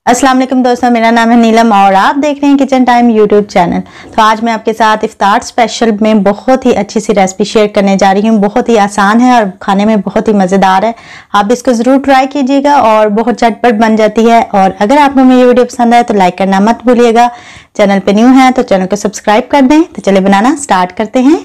अस्सलाम वालेकुम दोस्तों, मेरा नाम है नीलम और आप देख रहे हैं किचन टाइम यूट्यूब चैनल। तो आज मैं आपके साथ इफ्तार स्पेशल में बहुत ही अच्छी सी रेसिपी शेयर करने जा रही हूँ। बहुत ही आसान है और खाने में बहुत ही मज़ेदार है। आप इसको ज़रूर ट्राई कीजिएगा और बहुत झटपट बन जाती है। और अगर आपको मेरी वीडियो पसंद आए तो लाइक करना मत भूलिएगा। चैनल पर न्यू है तो चैनल को सब्सक्राइब कर दें। तो चलिए बनाना स्टार्ट करते हैं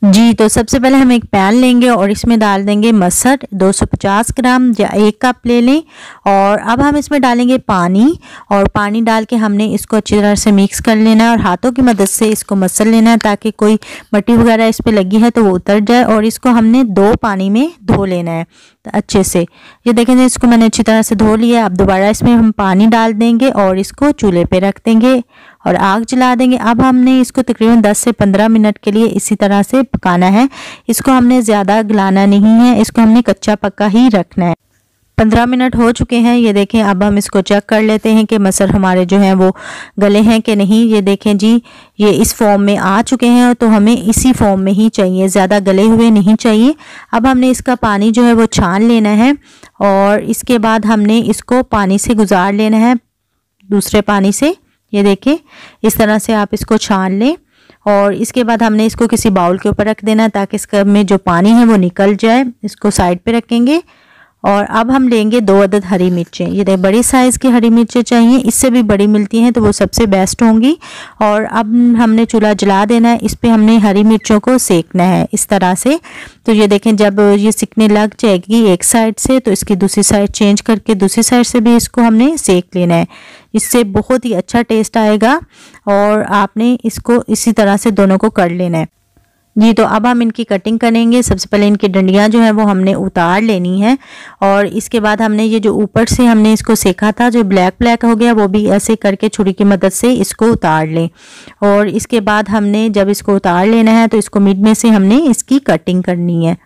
जी। तो सबसे पहले हम एक पैन लेंगे और इसमें डाल देंगे मसर 250 ग्राम या 1 कप ले लें। और अब हम इसमें डालेंगे पानी और पानी डाल के हमने इसको अच्छी तरह से मिक्स कर लेना है और हाथों की मदद से इसको मसल लेना है ताकि कोई मट्टी वगैरह इस पर लगी है तो वो उतर जाए। और इसको हमने 2 पानी में धो लेना है अच्छे से। ये देखें, इसको मैंने अच्छी तरह से धो लिया। अब दोबारा इसमें हम पानी डाल देंगे और इसको चूल्हे पे रख देंगे और आग जला देंगे। अब हमने इसको तकरीबन 10 से 15 मिनट के लिए इसी तरह से पकाना है। इसको हमने ज़्यादा गलाना नहीं है, इसको हमने कच्चा पक्का ही रखना है। 15 मिनट हो चुके हैं। ये देखें, अब हम इसको चेक कर लेते हैं कि मसर हमारे जो हैं वो गले हैं कि नहीं। ये देखें जी, ये इस फॉर्म में आ चुके हैं तो हमें इसी फॉर्म में ही चाहिए, ज़्यादा गले हुए नहीं चाहिए। अब हमने इसका पानी जो है वो छान लेना है और इसके बाद हमने इसको पानी से गुजार लेना है दूसरे पानी से। ये देखें, इस तरह से आप इसको छान लें और इसके बाद हमने इसको किसी बाउल के ऊपर रख देना ताकि इसका में जो पानी है वो निकल जाए। इसको साइड पे रखेंगे और अब हम लेंगे 2 अदद हरी मिर्चें। ये देख, बड़ी साइज़ की हरी मिर्चें चाहिए, इससे भी बड़ी मिलती हैं तो वो सबसे बेस्ट होंगी। और अब हमने चूल्हा जला देना है, इस पे हमने हरी मिर्चों को सेकना है इस तरह से। तो ये देखें, जब ये सिकने लग जाएगी एक साइड से तो इसकी दूसरी साइड चेंज करके दूसरी साइड से भी इसको हमने सेक लेना है। इससे बहुत ही अच्छा टेस्ट आएगा और आपने इसको इसी तरह से दोनों को कर लेना है जी। तो अब हम इनकी कटिंग करेंगे। सबसे पहले इनकी डंडियां जो है वो हमने उतार लेनी है और इसके बाद हमने ये जो ऊपर से हमने इसको सेका था जो ब्लैक ब्लैक हो गया वो भी ऐसे करके छुरी की मदद से इसको उतार लें। और इसके बाद हमने जब इसको उतार लेना है तो इसको मिड में से हमने इसकी कटिंग करनी है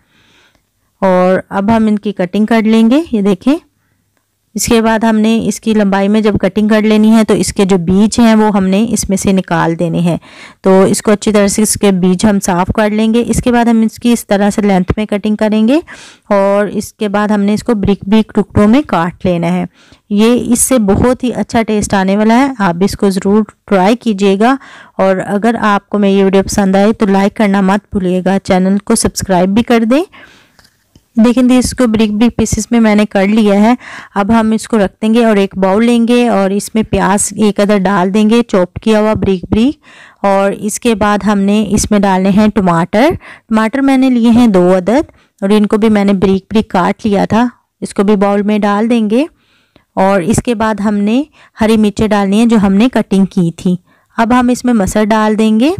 और अब हम इनकी कटिंग कर लेंगे। ये देखें, इसके बाद हमने इसकी लंबाई में जब कटिंग कर लेनी है तो इसके जो बीज हैं वो हमने इसमें से निकाल देने हैं। तो इसको अच्छी तरह से इसके बीज हम साफ़ कर लेंगे। इसके बाद हम इसकी इस तरह से लेंथ में कटिंग करेंगे और इसके बाद हमने इसको ब्रिक ब्रिक टुकड़ों में काट लेना है। ये इससे बहुत ही अच्छा टेस्ट आने वाला है। आप इसको ज़रूर ट्राई कीजिएगा और अगर आपको मेरी ये वीडियो पसंद आए तो लाइक करना मत भूलिएगा, चैनल को सब्सक्राइब भी कर दें। देखें, इसको ब्रिक ब्रिक पीसेस में मैंने कर लिया है। अब हम इसको रख देंगे और एक बाउल लेंगे और इसमें प्याज 1 अदर डाल देंगे चॉप किया हुआ ब्रिक ब्रिक। और इसके बाद हमने इसमें डालने हैं टमाटर मैंने लिए हैं 2 अदद और इनको भी मैंने ब्रिक ब्रिक काट लिया था। इसको भी बाउल में डाल देंगे और इसके बाद हमने हरी मिर्चें डालनी है जो हमने कटिंग की थी। अब हम इसमें मसर डाल देंगे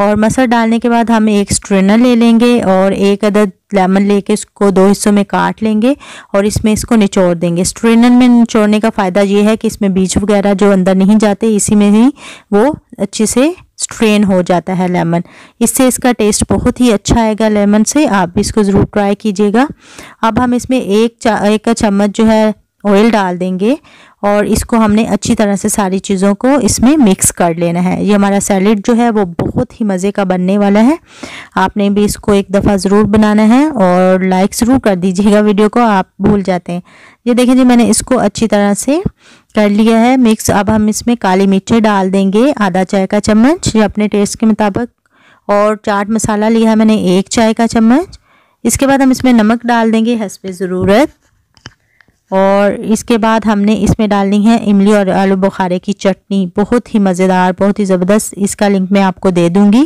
और मसर डालने के बाद हम एक स्ट्रेनर ले लेंगे और 1 अदद लेमन लेके इसको 2 हिस्सों में काट लेंगे और इसमें इसको निचोड़ देंगे। स्ट्रेनर में निचोड़ने का फ़ायदा ये है कि इसमें बीज वगैरह जो अंदर नहीं जाते, इसी में ही वो अच्छे से स्ट्रेन हो जाता है लेमन। इससे इसका टेस्ट बहुत ही अच्छा आएगा लेमन से। आप भी इसको ज़रूर ट्राई कीजिएगा। अब हम इसमें एक चम्मच जो है ऑयल डाल देंगे और इसको हमने अच्छी तरह से सारी चीज़ों को इसमें मिक्स कर लेना है। ये हमारा सैलेड जो है वो बहुत ही मज़े का बनने वाला है। आपने भी इसको एक दफ़ा ज़रूर बनाना है और लाइक ज़रूर कर दीजिएगा वीडियो को, आप भूल जाते हैं। ये देखें जी, मैंने इसको अच्छी तरह से कर लिया है मिक्स। अब हम इसमें काली मिर्चें डाल देंगे आधा चाय का चम्मच या अपने टेस्ट के मुताबिक, और चाट मसाला लिया है मैंने 1 चाय का चम्मच। इसके बाद हम इसमें नमक डाल देंगे हस्बे ज़रूरत और इसके बाद हमने इसमें डालनी है इमली और आलू बुखारे की चटनी। बहुत ही मज़ेदार, बहुत ही ज़बरदस्त। इसका लिंक मैं आपको दे दूँगी।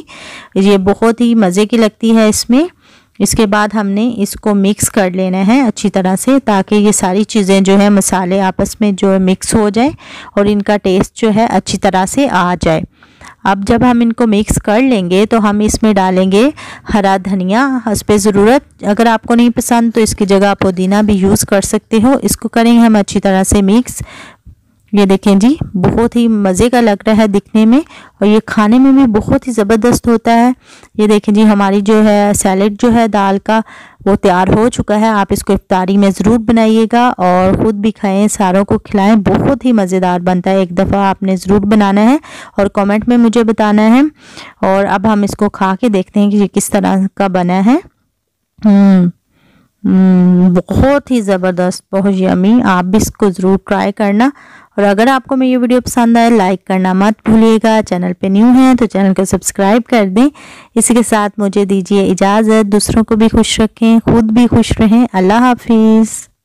ये बहुत ही मज़े की लगती है इसमें। इसके बाद हमने इसको मिक्स कर लेना है अच्छी तरह से ताकि ये सारी चीज़ें जो है मसाले आपस में जो है मिक्स हो जाए और इनका टेस्ट जो है अच्छी तरह से आ जाए। अब जब हम इनको मिक्स कर लेंगे तो हम इसमें डालेंगे हरा धनिया हस्बे ज़रूरत। अगर आपको नहीं पसंद तो इसकी जगह आप पुदीना भी यूज़ कर सकते हो। इसको करेंगे हम अच्छी तरह से मिक्स। ये देखें जी, बहुत ही मज़े का लग रहा है दिखने में और ये खाने में भी बहुत ही ज़बरदस्त होता है। ये देखें जी, हमारी जो है सैलेड जो है दाल का वो तैयार हो चुका है। आप इसको इफ्तारी में ज़रूर बनाइएगा और ख़ुद भी खाएं, सारों को खिलाएं। बहुत ही मज़ेदार बनता है। एक दफ़ा आपने ज़रूर बनाना है और कमेंट में मुझे बताना है। और अब हम इसको खा के देखते हैं कि ये किस तरह का बना है। बहुत ही ज़बरदस्त, बहुत यमी। आप भी इसको ज़रूर ट्राई करना। और अगर आपको मेरी वीडियो पसंद आए लाइक करना मत भूलिएगा। चैनल पे न्यू हैं तो चैनल को सब्सक्राइब कर दें। इसी के साथ मुझे दीजिए इजाज़त। दूसरों को भी खुश रखें, खुद भी खुश रहें। अल्लाह हाफिज़।